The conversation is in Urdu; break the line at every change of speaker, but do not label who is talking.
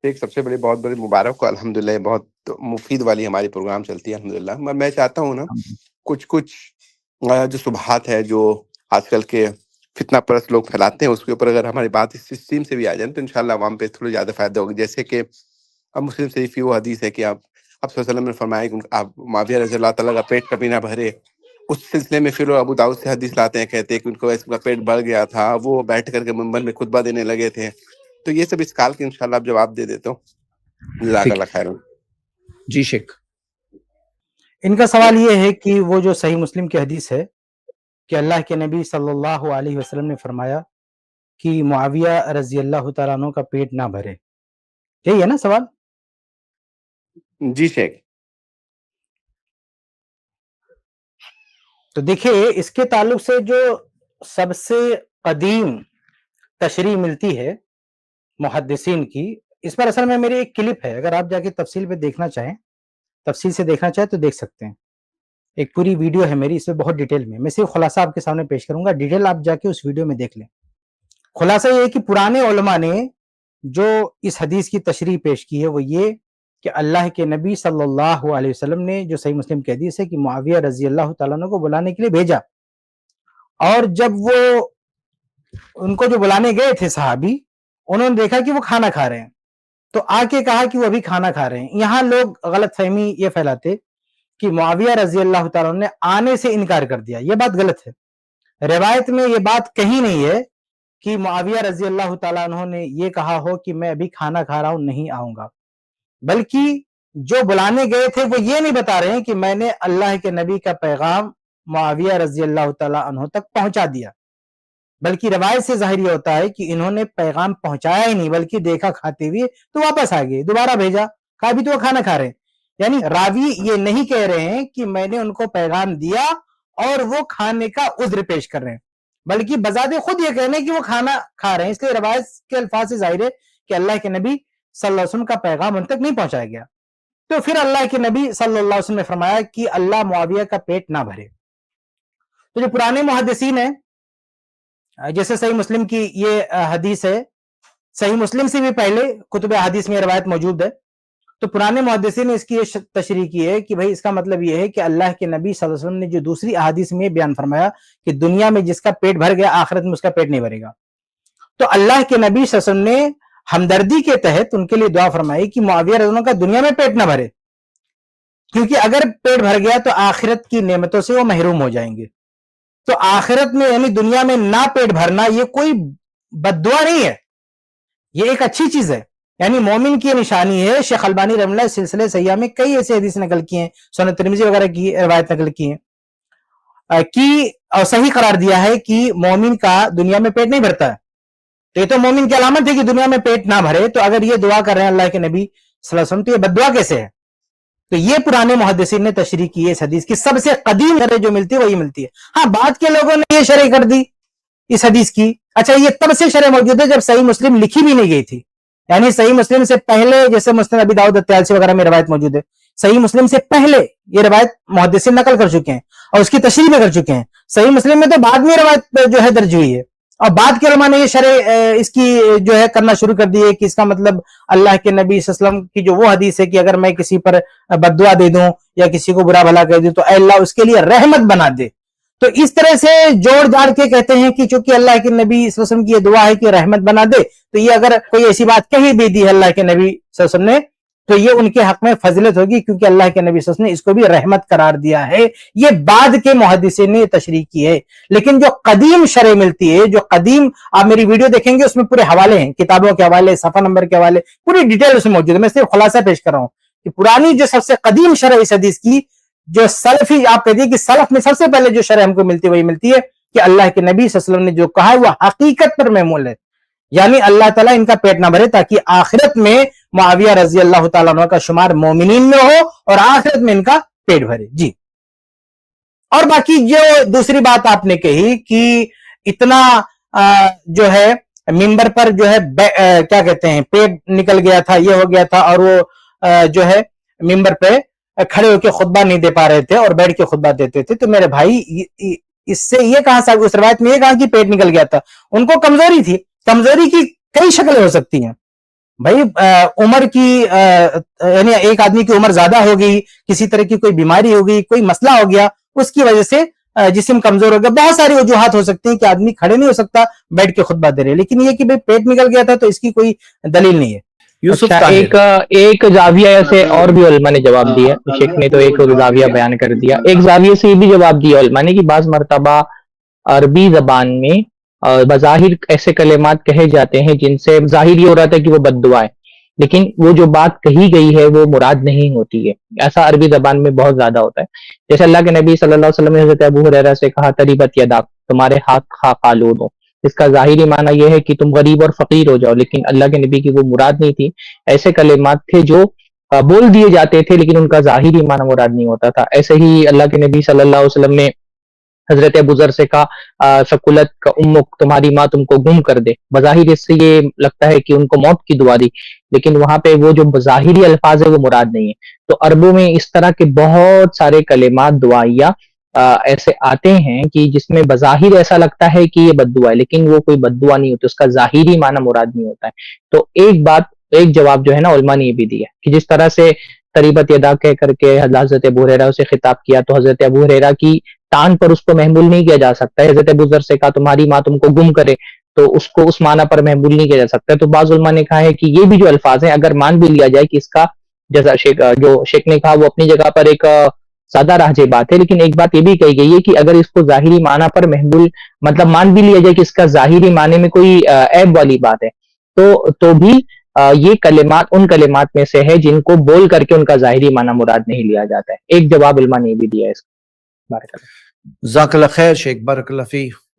ایک سب سے بڑی بہت بڑی مبارک ہو الحمدللہ، بہت مفید والی ہماری پروگرام چلتی ہے الحمدللہ۔ میں چاہتا ہوں نا کچھ جو شبہات ہے جو آج کل کے فتنہ پرست لوگ پھیلاتے ہیں، اس کے اوپر اگر ہماری بات اس سسٹم سے بھی آ جائے تو انشاءاللہ عوام پہ تھوڑی زیادہ فائدہ ہوگا۔ جیسے کہ اب مسلم شریف کی وہ حدیث ہے کہ آپ صلی اللہ علیہ وسلم نے فرمایا کہ آپ معاویہ رضی اللہ تعالیٰ کا پیٹ کبھی نہ بھرے۔ اس سلسلے میں پھر وہ ابو داؤد سے حدیث لاتے ہیں، کہتے ہیں کہ ان کو ایسا پیٹ بھر گیا تھا، وہ بیٹھ کر کے منبر میں خطبہ دینے لگے تھے۔ تو یہ سب اس کال کے انشاءاللہ آپ جواب دے دیتے ہو، جزاک
ٹھیک
اللہ
ہے
خیر۔
جی شیخ، ان کا سوال یہ ہے کہ وہ جو صحیح مسلم کی حدیث ہے کہ اللہ کے نبی صلی اللہ علیہ وسلم نے فرمایا کہ معاویہ رضی اللہ تعالیٰ عنہ کا پیٹ نہ بھرے، یہی ہے نا سوال؟
جی شیخ۔
تو دیکھیے اس کے تعلق سے جو سب سے قدیم تشریح ملتی ہے محدثین کی، اس پر اصل میں میری ایک کلپ ہے، اگر آپ جا کے تفصیل پہ دیکھنا چاہیں، تفصیل سے دیکھنا چاہیں تو دیکھ سکتے ہیں۔ ایک پوری ویڈیو ہے میری، اس میں بہت ڈیٹیل میں صرف خلاصہ آپ کے سامنے پیش کروں گا، ڈیٹیل آپ جا کے اس ویڈیو میں دیکھ لیں۔ خلاصہ یہ ہے کہ پرانے علماء نے جو اس حدیث کی تشریح پیش کی ہے وہ یہ کہ اللہ کے نبی صلی اللہ علیہ وسلم نے، جو صحیح مسلم کی حدیث ہے، کہ معاویہ رضی اللہ تعالیٰ عنہ کو بلانے کے لیے بھیجا، اور جب وہ ان کو جو بلانے گئے تھے صحابی، انہوں نے دیکھا کہ وہ کھانا کھا رہے ہیں، تو آ کے کہا کہ وہ ابھی کھانا کھا رہے ہیں۔ یہاں لوگ غلط فہمی یہ پھیلاتے کہ معاویہ رضی اللہ تعالیٰ عنہ نے آنے سے انکار کر دیا، یہ بات غلط ہے۔ روایت میں یہ بات کہیں نہیں ہے کہ معاویہ رضی اللہ تعالیٰ عنہ نے یہ کہا ہو کہ میں ابھی کھانا کھا رہا ہوں، نہیں آؤں گا، بلکہ جو بلانے گئے تھے وہ یہ نہیں بتا رہے ہیں کہ میں نے اللہ کے نبی کا پیغام معاویہ رضی اللہ تعالیٰ عنہ تک پہنچا دیا، بلکہ روایت سے ظاہر یہ ہوتا ہے کہ انہوں نے پیغام پہنچایا ہی نہیں، بلکہ دیکھا کھاتے ہوئے تو واپس آ گئے، دوبارہ بھیجا، کہا بھی تو وہ کھانا کھا رہے ہیں۔ یعنی راوی یہ نہیں کہہ رہے ہیں کہ میں نے ان کو پیغام دیا اور وہ کھانے کا عذر پیش کر رہے ہیں، بلکہ بذات خود یہ کہنے کہ وہ کھانا کھا رہے ہیں۔ اس لیے روایت کے الفاظ سے ظاہر ہے کہ اللہ کے نبی صلی اللہ علیہ وسلم کا پیغام ان تک نہیں پہنچایا گیا۔ تو پھر اللہ کے نبی صلی اللہ علیہ وسلم نے فرمایا کہ اللہ معاویہ کا پیٹ نہ بھرے۔ تو جو پرانے محدثین ہیں، جیسے صحیح مسلم کی یہ حدیث ہے، صحیح مسلم سے بھی پہلے کتب حدیث میں روایت موجود ہے، تو پرانے محدثین نے اس کی یہ تشریح کی ہے کہ بھئی اس کا مطلب یہ ہے کہ اللہ کے نبی صلی اللہ علیہ وسلم نے جو دوسری احادیث میں بیان فرمایا کہ دنیا میں جس کا پیٹ بھر گیا آخرت میں اس کا پیٹ نہیں بھرے گا، تو اللہ کے نبی صلی اللہ علیہ وسلم نے ہمدردی کے تحت ان کے لیے دعا فرمائی کہ معاویہ رضی اللہ عنہ کا دنیا میں پیٹ نہ بھرے، کیونکہ اگر پیٹ بھر گیا تو آخرت کی نعمتوں سے وہ محروم ہو جائیں گے۔ تو آخرت میں یعنی دنیا میں نہ پیٹ بھرنا یہ کوئی بد دعا نہیں ہے، یہ ایک اچھی چیز ہے، یعنی مومن کی نشانی ہے۔ شیخ البانی رحمہ اللہ سلسلہ صحیحہ میں کئی ایسے حدیث نقل کی ہیں، سنن ترمذی وغیرہ کی روایت نقل کی ہیں اور صحیح قرار دیا ہے کہ مومن کا دنیا میں پیٹ نہیں بھرتا ہے۔ تو یہ تو مومن کی علامت ہے کہ دنیا میں پیٹ نہ بھرے، تو اگر یہ دعا کر رہے ہیں اللہ کے نبی صلی اللہ علیہ وسلم تو یہ بد دعا کیسے ہے؟ تو یہ پرانے محدثین نے تشریح کی ہے اس حدیث کی، سب سے قدیم شرح جو ملتی ہے وہی ملتی ہے۔ ہاں بعد کے لوگوں نے یہ شرح کر دی اس حدیث کی، اچھا یہ تب سے شرح موجود ہے جب صحیح مسلم لکھی بھی نہیں گئی تھی، یعنی صحیح مسلم سے پہلے، جیسے مسند ابی داؤد الطیالسی وغیرہ میں روایت موجود ہے، صحیح مسلم سے پہلے یہ روایت محدثین نقل کر چکے ہیں اور اس کی تشریح بھی کر چکے ہیں۔ صحیح مسلم میں تو بعد میں روایت جو ہے درج ہوئی ہے، اور بعد کے علماء نے یہ شرح اس کی جو ہے کرنا شروع کر دی ہے کہ اس کا مطلب اللہ کے نبی صلی اللہ علیہ وسلم کی جو وہ حدیث ہے کہ اگر میں کسی پر بد دعا دے دوں یا کسی کو برا بھلا کہہ دوں تو اے اللہ اس کے لیے رحمت بنا دے، تو اس طرح سے جوڑ جاڑ کے کہتے ہیں کہ چونکہ اللہ کے نبی صلی اللہ علیہ وسلم کی یہ دعا ہے کہ رحمت بنا دے، تو یہ اگر کوئی ایسی بات کہی بھی دی ہے اللہ کے نبی صلی اللہ علیہ وسلم نے تو یہ ان کے حق میں فضیلت ہوگی، کیونکہ اللہ کے نبی صلی اللہ علیہ وسلم نے اس کو بھی رحمت قرار دیا ہے۔ یہ بعد کے محدثین نے تشریح کی ہے، لیکن جو قدیم شرح ملتی ہے، جو قدیم، آپ میری ویڈیو دیکھیں گے اس میں پورے حوالے ہیں، کتابوں کے حوالے، صفحہ نمبر کے حوالے، پوری ڈیٹیل اس میں موجود ہے، میں صرف خلاصہ پیش کر رہا ہوں کہ پرانی جو سب سے قدیم شرح اس حدیث کی، جو سلفی آپ کہہ دیے کہ سلف میں سب سے پہلے جو شرح ہم کو ملتی ہے وہی ملتی ہے کہ اللہ کے نبی صلی اللہ علیہ وسلم نے جو کہا ہے وہ حقیقت پر محمول ہے، یعنی اللہ تعالیٰ ان کا پیٹ نہ بھرے تاکہ آخرت میں معاویہ رضی اللہ تعالیٰ عنہ کا شمار مومنین میں ہو اور آخرت میں ان کا پیٹ بھرے۔ جی، اور باقی جو دوسری بات آپ نے کہی کہ اتنا جو ہے ممبر پر جو ہے کیا کہتے ہیں پیٹ نکل گیا تھا، یہ ہو گیا تھا، اور وہ جو ہے ممبر پہ کھڑے ہو کے خطبہ نہیں دے پا رہے تھے اور بیٹھ کے خطبہ دیتے تھے، تو میرے بھائی اس سے یہ کہاں صاحب اس روایت میں یہ کہاں کہ پیٹ نکل گیا تھا، ان کو کمزوری تھی، کمزوری کی کئی شکلیں ہو سکتی ہیں، بھائی عمر کی یعنی ایک آدمی کی عمر زیادہ ہو گئی, کسی طرح کی کوئی بیماری ہو گئی, کوئی مسئلہ ہو گیا, اس کی وجہ سے جسم کمزور ہو گیا, بہت ساری وجوہات ہو سکتی ہیں کہ آدمی کھڑے نہیں ہو سکتا بیٹھ کے خطبہ دے رہے, لیکن یہ کہ پیٹ نکل گیا تھا تو اس کی کوئی دلیل نہیں ہے.
اچھا, ایک زاویہ سے اور بھی علماء نے جواب دیا. شیخ نے تو ایک زاویہ بیان کر دیا, ایک زاویہ سے یہ بھی جواب دیا علماء نے کہ بعض مرتبہ عربی زبان میں بظاہر ایسے کلمات کہے جاتے ہیں جن سے ظاہر یہ ہو رہا تھا کہ وہ بد دعا ہے, لیکن وہ جو بات کہی گئی ہے وہ مراد نہیں ہوتی ہے. ایسا عربی زبان میں بہت زیادہ ہوتا ہے. جیسے اللہ کے نبی صلی اللہ علیہ وسلم نے حضرت ابو ہریرہ سے کہا تریبت یداک, تمہارے ہاتھ خواہ آلود ہو. اس کا ظاہری معنی یہ ہے کہ تم غریب اور فقیر ہو جاؤ, لیکن اللہ کے نبی کی وہ مراد نہیں تھی. ایسے کلمات تھے جو بول دیے جاتے تھے لیکن ان کا ظاہری معنی مراد نہیں ہوتا تھا. ایسے ہی اللہ کے نبی صلی اللہ علیہ وسلم نے حضرت ابو ذر سے کہا ثقلت کا امک, تمہاری ماں تم کو گم کر دے. بظاہر اس سے یہ لگتا ہے کہ ان کو موت کی دعا دی, لیکن وہاں پہ وہ جو ظاہری الفاظ ہے وہ مراد نہیں ہے. تو عربوں میں اس طرح کے بہت سارے کلمات دعائیہ ایسے آتے ہیں کہ جس میں بظاہر ایسا لگتا ہے کہ یہ بد دعا ہے, لیکن وہ کوئی بد دعا نہیں ہوتی, اس کا ظاہری معنی مراد نہیں ہوتا ہے. تو ایک جواب جو ہے نا علماء نے یہ بھی دیا کہ جس طرح سے تریبت یدا کہہ کر کے حضرت ابو ہریرہ سے خطاب کیا, تو حضرت ابو ہریرہ کی تان پر اس کو محمول نہیں کیا جا سکتا ہے. حضرت ابو ذر سے کہا تمہاری ماں تم کو گم کرے, تو اس کو اس معنی پر محمول نہیں کیا جا سکتا ہے. تو بعض علماء نے کہا ہے کہ یہ بھی جو الفاظ ہیں اگر مان بھی لیا جائے کہ اس کا جیسا جو شیخ نے کہا وہ اپنی جگہ پر ایک سادہ راجع بات ہے, لیکن ایک بات یہ بھی کہی گئی ہے کہ اگر اس کو ظاہری معنی پر محمول مطلب مان بھی لیا جائے کہ اس کا ظاہری معنی میں کوئی عیب والی بات ہے, تو بھی یہ کلمات ان کلمات میں سے ہے جن کو بول کر کے ان کا ظاہری معنی مراد نہیں لیا جاتا ہے. ایک جواب علماء نے بھی دیا ہے اس کا.
جزاک اللہ خیر شیخ, بارک اللہ فیک.